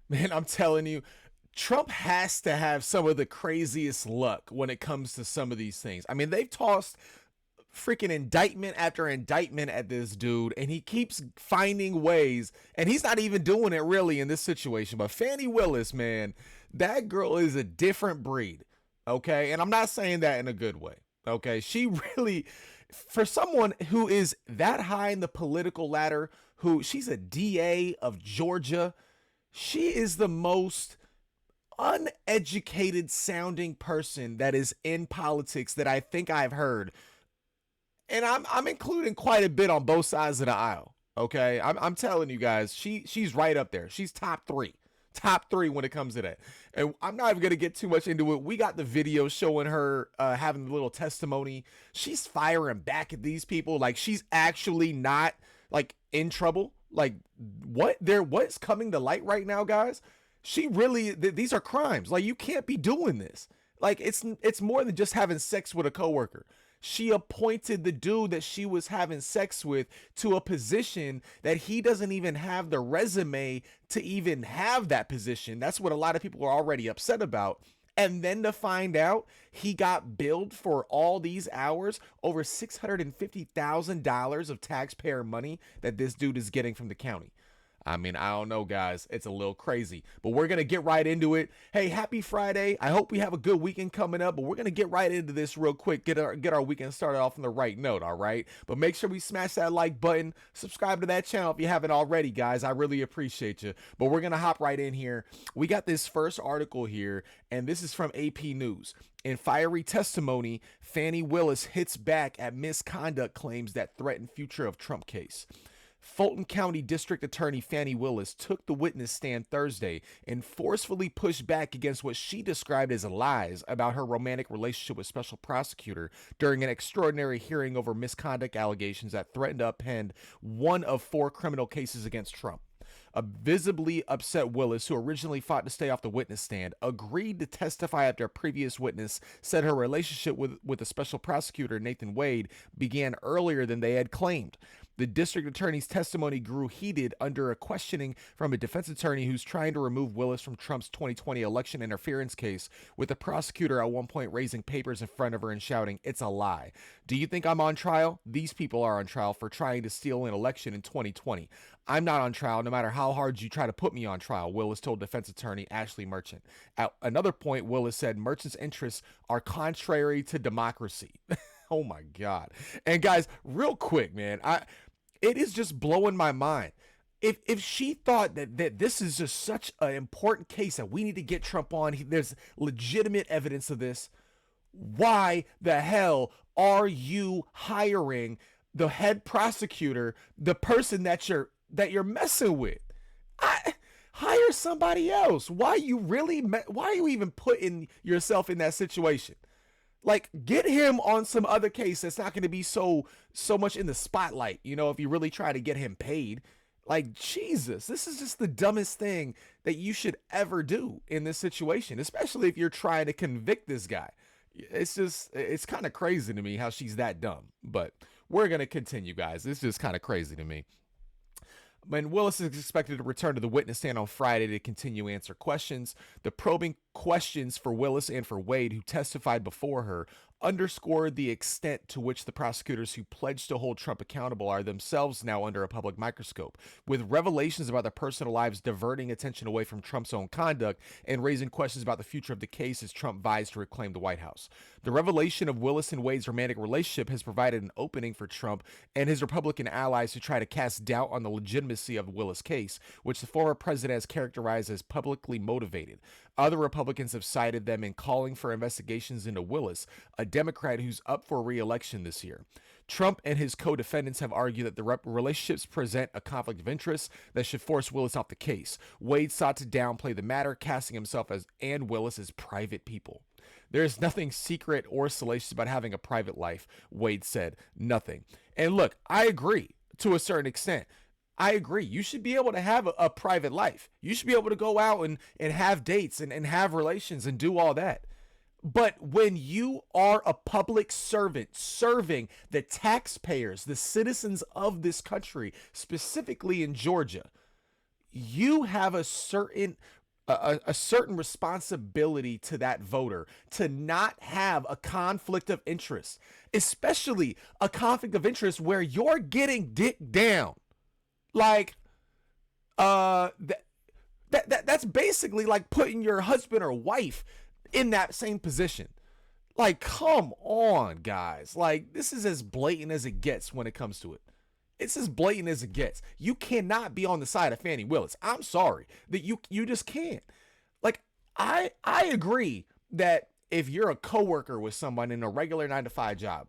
Man, I'm telling you, Trump has to have some of the craziest luck when it comes to some of these things. I mean, they've tossed freaking indictment after indictment at this dude, and he keeps finding ways, and he's not even doing it really in this situation. But Fani Willis, man, that girl is a different breed. Okay, and I'm not saying that in a good way. Okay, she really, for someone who is that high in the political ladder, who she's a DA of Georgia, she is the most uneducated sounding person that is in politics that I think I've heard, and I'm including quite a bit on both sides of the aisle. Okay, I'm telling you guys, she's right up there. She's top three when it comes to that. And I'm not even gonna get too much into it. We got the video showing her having the little testimony. She's firing back at these people like she's actually not like in trouble. Like what's coming to light right now, guys? She really these are crimes. Like you can't be doing this. Like it's more than just having sex with a coworker. She appointed the dude that she was having sex with to a position that he doesn't even have the resume to even have that position. That's what a lot of people are already upset about. And then to find out he got billed for all these hours over $650,000 of taxpayer money that this dude is getting from the county. I mean, I don't know, guys. It's a little crazy, but we're going to get right into it. Hey, happy Friday. I hope we have a good weekend coming up, but we're going to get right into this real quick. Get our weekend started off on the right note, all right? But make sure we smash that like button. Subscribe to that channel if you haven't already, guys. I really appreciate you. But we're going to hop right in here. We got this first article here, and this is from AP News. In fiery testimony, Fani Willis hits back at misconduct claims that threaten future of Trump case. Fulton County District Attorney Fani Willis took the witness stand Thursday and forcefully pushed back against what she described as lies about her romantic relationship with Special Prosecutor during an extraordinary hearing over misconduct allegations that threatened to upend one of four criminal cases against Trump. A visibly upset Willis, who originally fought to stay off the witness stand, agreed to testify after a previous witness said her relationship with the special prosecutor, Nathan Wade, began earlier than they had claimed. The district attorney's testimony grew heated under a questioning from a defense attorney who's trying to remove Willis from Trump's 2020 election interference case, with the prosecutor at one point raising papers in front of her and shouting, "It's a lie. Do you think I'm on trial? These people are on trial for trying to steal an election in 2020. I'm not on trial no matter how hard you try to put me on trial," Willis told defense attorney Ashley Merchant. At another point, Willis said Merchant's interests are contrary to democracy. Oh my God. And guys, real quick, man, it is just blowing my mind. If she thought that this is just such an important case that we need to get Trump on, there's legitimate evidence of this, why the hell are you hiring the head prosecutor, the person that you're messing with? Hire somebody else. Why are you even putting yourself in that situation? Like, get him on some other case that's not going to be so much in the spotlight, if you really try to get him paid. Like, Jesus, this is just the dumbest thing that you should ever do in this situation, especially if you're trying to convict this guy. It's kind of crazy to me how she's that dumb, but we're going to continue, guys. It's just kind of crazy to me. When Willis is expected to return to the witness stand on Friday to continue answer questions, the probing questions for Willis and for Wade, who testified before her, underscored the extent to which the prosecutors who pledged to hold Trump accountable are themselves now under a public microscope, with revelations about their personal lives diverting attention away from Trump's own conduct and raising questions about the future of the case as Trump vies to reclaim the White House. The revelation of Willis and Wade's romantic relationship has provided an opening for Trump and his Republican allies to try to cast doubt on the legitimacy of Willis' case, which the former president has characterized as publicly motivated. Other Republicans have cited them in calling for investigations into Willis, a Democrat who's up for re-election this year. Trump and his co-defendants have argued that the relationships present a conflict of interest that should force Willis off the case. Wade sought to downplay the matter, casting himself and Willis as private people. "There is nothing secret or salacious about having a private life," Wade said. Nothing. And look, I agree to a certain extent. I agree. You should be able to have a private life. You should be able to go out and have dates and have relations and do all that. But when you are a public servant serving the taxpayers, the citizens of this country, specifically in Georgia, you have a certain a certain responsibility to that voter to not have a conflict of interest, especially a conflict of interest where you're getting dick down. Like, that's basically like putting your husband or wife in that same position. Like, come on, guys. Like, this is as blatant as it gets when it comes to it. It's as blatant as it gets. You cannot be on the side of Fani Willis. I'm sorry that you just can't. Like, I agree that if you're a coworker with someone in a regular 9-to-5 job,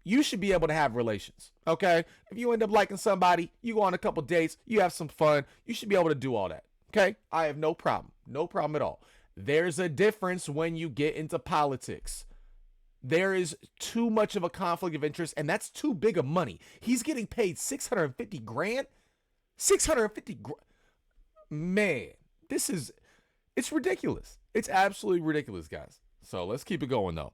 you should be able to have relations. Okay? If you end up liking somebody, you go on a couple dates, you have some fun, you should be able to do all that. Okay? I have no problem. No problem at all. There's a difference when you get into politics. There is too much of a conflict of interest, and that's too big of money. He's getting paid $650 grand. $650 grand. Man, it's ridiculous. It's absolutely ridiculous, guys. So let's keep it going, though.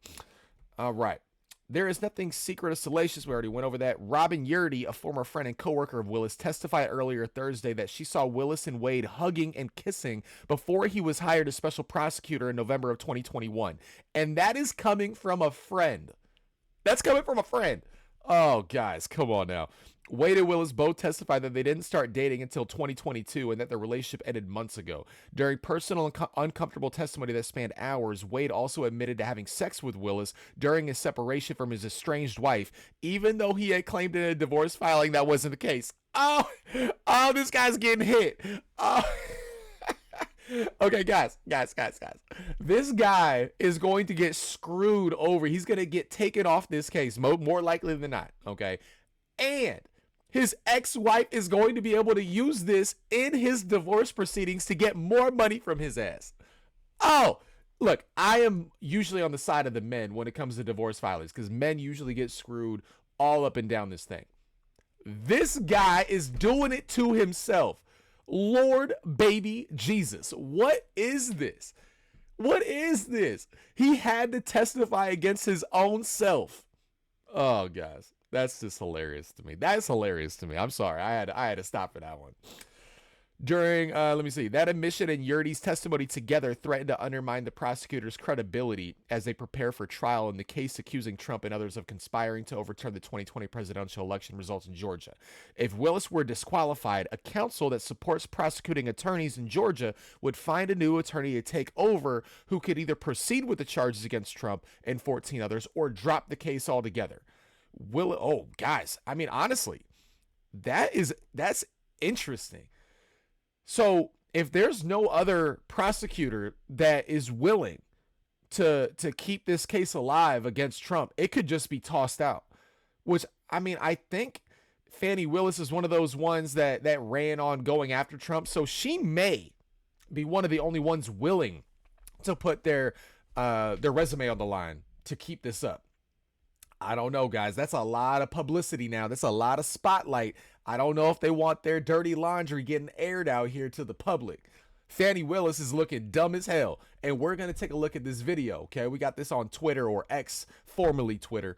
All right. There is nothing secret or salacious. We already went over that. Robin Yurdy, a former friend and coworker of Willis, testified earlier Thursday that she saw Willis and Wade hugging and kissing before he was hired as special prosecutor in November of 2021. And that is coming from a friend. That's coming from a friend. Oh, guys, come on now. Wade and Willis both testified that they didn't start dating until 2022 and that their relationship ended months ago. During personal and uncomfortable testimony that spanned hours, Wade also admitted to having sex with Willis during his separation from his estranged wife, even though he had claimed in a divorce filing that wasn't the case. Oh, this guy's getting hit. Oh. Okay, guys. This guy is going to get screwed over. He's going to get taken off this case, more likely than not, okay? And his ex-wife is going to be able to use this in his divorce proceedings to get more money from his ass. Oh, look, I am usually on the side of the men when it comes to divorce filings because men usually get screwed all up and down this thing. This guy is doing it to himself. Lord baby Jesus. What is this? What is this? He had to testify against his own self. Oh, guys. That's just hilarious to me. That's hilarious to me. I'm sorry. I had to stop for that one. During, let me see, that admission and Yurdy's testimony together threatened to undermine the prosecutor's credibility as they prepare for trial in the case accusing Trump and others of conspiring to overturn the 2020 presidential election results in Georgia. If Willis were disqualified, a council that supports prosecuting attorneys in Georgia would find a new attorney to take over who could either proceed with the charges against Trump and 14 others or drop the case altogether. Oh, guys, I mean, honestly, that's interesting. So if there's no other prosecutor that is willing to keep this case alive against Trump, it could just be tossed out, which, I mean, I think Fani Willis is one of those ones that ran on going after Trump. So she may be one of the only ones willing to put their resume on the line to keep this up. I don't know, guys. That's a lot of publicity now. That's a lot of spotlight. I don't know if they want their dirty laundry getting aired out here to the public. Fani Willis is looking dumb as hell. And we're going to take a look at this video, okay? We got this on Twitter, or X, formerly Twitter,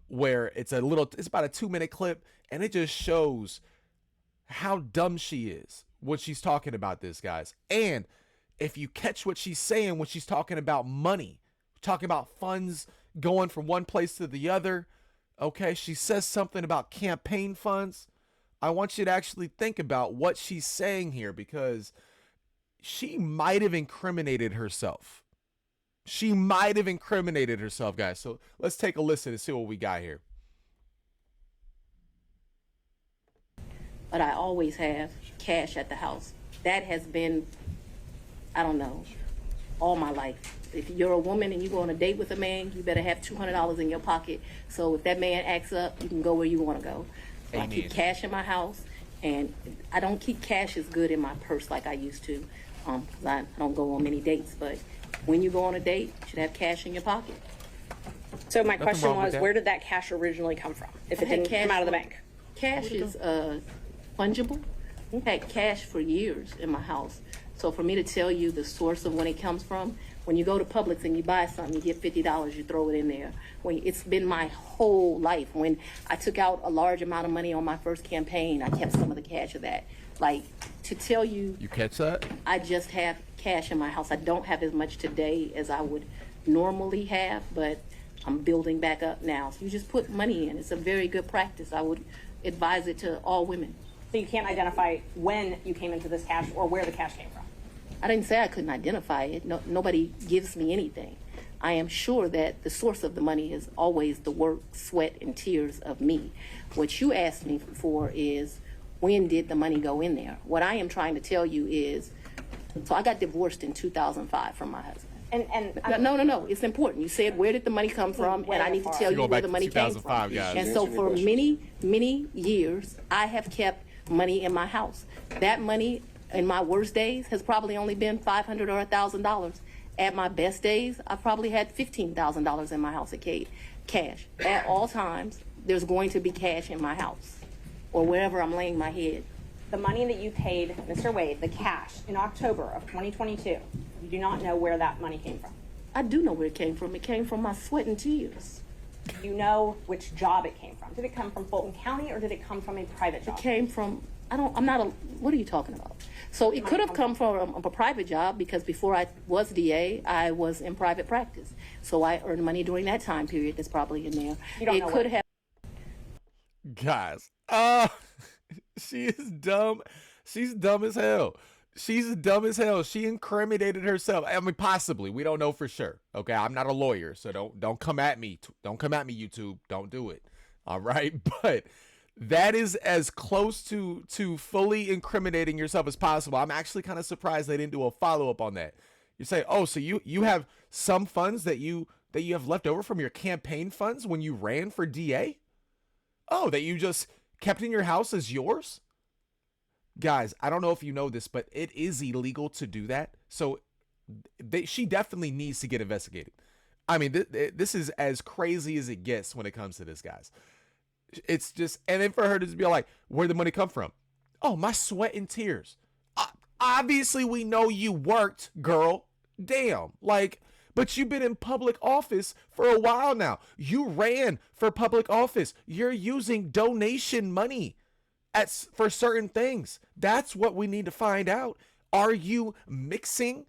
where it's about a 2-minute clip, and it just shows how dumb she is when she's talking about this, guys. And if you catch what she's saying when she's talking about money, talking about funds going from one place to the other, okay, she says something about campaign funds. I want you to actually think about what she's saying here, because she might have incriminated herself. She might have incriminated herself, guys. So let's take a listen and see what we got here. But I always have cash at the house. That has been, I don't know, all my life. If you're a woman and you go on a date with a man, you better have $200 in your pocket. So if that man acts up, you can go where you want to go. I keep cash in my house, and I don't keep cash as good in my purse like I used to, because I don't go on many dates. But when you go on a date, you should have cash in your pocket. So my question was, where did that cash originally come from, if it didn't come out of the bank? Cash is fungible. I've had cash for years in my house. So for me to tell you the source of when it comes from, when you go to Publix and you buy something, you get $50, you throw it in there. It's been my whole life. When I took out a large amount of money on my first campaign, I kept some of the cash of that. Like, to tell you, You catch that? I just have cash in my house. I don't have as much today as I would normally have, but I'm building back up now. So you just put money in. It's a very good practice. I would advise it to all women. So you can't identify when you came into this cash or where the cash came from? I didn't say I couldn't identify it. No, nobody gives me anything. I am sure that the source of the money is always the work, sweat, and tears of me. What you asked me for is, when did the money go in there? What I am trying to tell you is, so I got divorced in 2005 from my husband. No, it's important. You said, where did the money come from? And I need to tell you where the money came from. Guys. And so for many, many years, I have kept money in my house. That money in my worst days has probably only been $500 or $1,000. At my best days, I probably had $15,000 in my house at cash. At all times, there's going to be cash in my house or wherever I'm laying my head. The money that you paid Mr. Wade, the cash, in October of 2022, you do not know where that money came from? I do know where it came from. It came from my sweat and tears. You know which job it came from. Did it come from Fulton County or did it come from a private job? It came from, what are you talking about? So it could have come from a private job, because before I was DA, I was in private practice. So I earned money during that time period. That's probably in there. You don't know could have. Guys, she is dumb. She's dumb as hell. She's dumb as hell. She incriminated herself. I mean, possibly. We don't know for sure. Okay, I'm not a lawyer, so don't come at me. Don't come at me, YouTube. Don't do it. All right, but that is as close to fully incriminating yourself as possible. I'm actually kind of surprised they didn't do a follow-up on that. You say, oh, so you have some funds that you have left over from your campaign funds when you ran for DA? Oh, that you just kept in your house as yours? Guys, I don't know if you know this, but it is illegal to do that. So she definitely needs to get investigated. I mean, this is as crazy as it gets when it comes to this, guys. It's just, and then for her to just be like, where'd the money come from? Oh, my sweat and tears. Obviously, we know you worked, girl. Damn. Like, but you've been in public office for a while now. You ran for public office. You're using donation money for certain things. That's what we need to find out. Are you mixing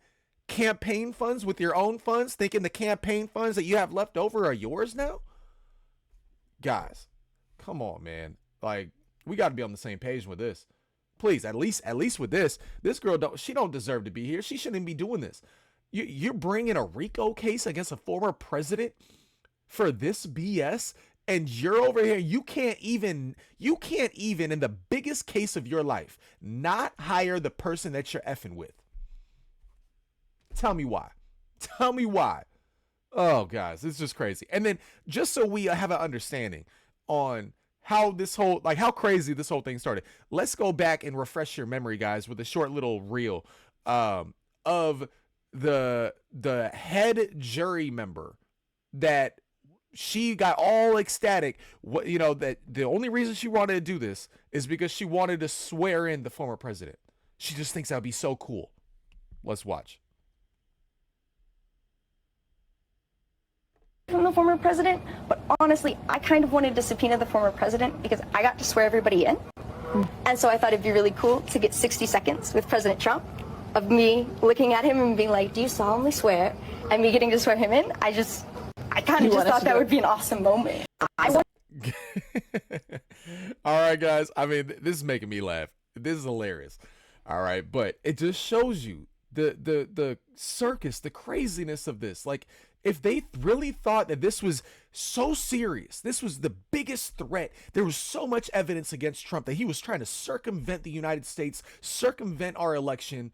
campaign funds with your own funds, thinking the campaign funds that you have left over are yours now? Guys, come on, man. Like, we got to be on the same page with this. Please, at least with this girl, she don't deserve to be here. She shouldn't be doing this. You're bringing a RICO case against a former president for this BS, and you're over here. You can't even in the biggest case of your life not hire the person that you're effing with. Tell me why. Tell me why. Oh, guys, it's just crazy. And then just so we have an understanding on how crazy this whole thing started, let's go back and refresh your memory, guys, with a short little reel of the head jury member that she got all ecstatic. That the only reason she wanted to do this is because she wanted to swear in the former president. She just thinks that would be so cool. Let's watch. From the former president, but honestly, I kind of wanted to subpoena the former president because I got to swear everybody in. And so I thought it'd be really cool to get 60 seconds with President Trump of me looking at him and being like, do you solemnly swear? And me getting to swear him in. I kind of just thought that would be an awesome moment. All right, guys. I mean, this is making me laugh. This is hilarious. All right, but it just shows you the circus, the craziness of this. Like, if they really thought that this was so serious, this was the biggest threat, there was so much evidence against Trump that he was trying to circumvent the United States, circumvent our election,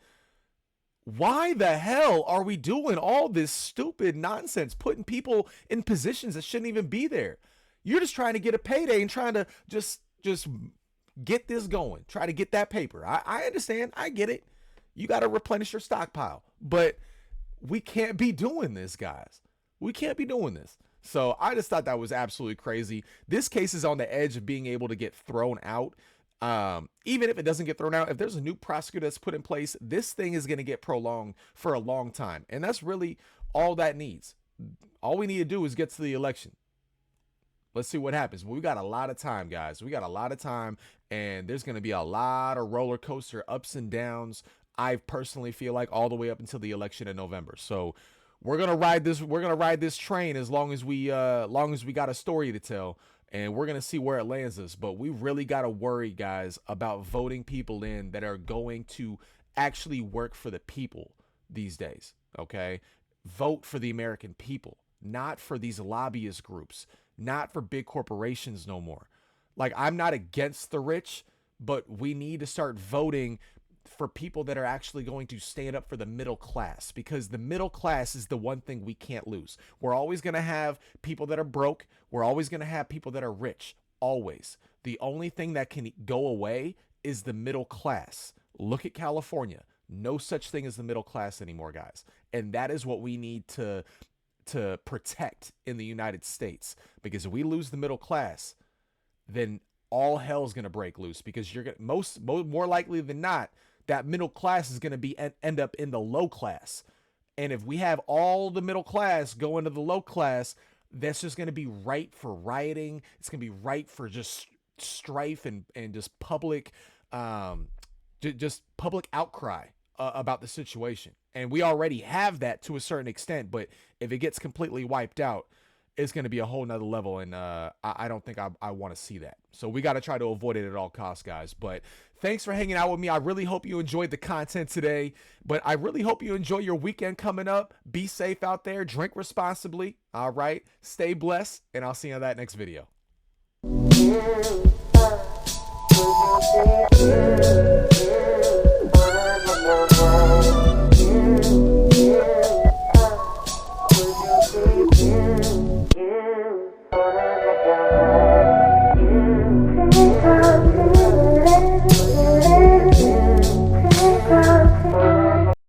why the hell are we doing all this stupid nonsense, putting people in positions that shouldn't even be there? You're just trying to get a payday and trying to just get this going, try to get that paper. I understand. I get it. You got to replenish your stockpile, but we can't be doing this, guys. We can't be doing this. So I just thought that was absolutely crazy. This case is on the edge of being able to get thrown out. Even if it doesn't get thrown out, if there's a new prosecutor that's put in place, this thing is going to get prolonged for a long time. And that's really all that needs. All we need to do is get to the election. Let's see what happens. We got a lot of time, guys. We got a lot of time, and there's going to be a lot of roller coaster ups and downs. I personally feel like all the way up until the election in November. So we're gonna ride this. We're gonna ride this train as long as we got a story to tell, and we're gonna see where it lands us. But we really gotta worry, guys, about voting people in that are going to actually work for the people these days. Okay, vote for the American people, not for these lobbyist groups, not for big corporations no more. Like, I'm not against the rich, but we need to start voting for people that are actually going to stand up for the middle class, because the middle class is the one thing we can't lose. We're always going to have people that are broke. We're always going to have people that are rich. Always. The only thing that can go away is the middle class. Look at California. No such thing as the middle class anymore, guys. And that is what we need to protect in the United States, because if we lose the middle class, then all hell's going to break loose, because you're going to more likely than not, that middle class is going to end up in the low class. And if we have all the middle class go into the low class, that's just going to be ripe for rioting. It's going to be ripe for just strife and just public outcry about the situation. And we already have that to a certain extent, but if it gets completely wiped out, it's going to be a whole nother level. And I don't think I want to see that. So we got to try to avoid it at all costs, guys. But thanks for hanging out with me. I really hope you enjoyed the content today, but I really hope you enjoy your weekend coming up. Be safe out there. Drink responsibly. All right. Stay blessed. And I'll see you on that next video.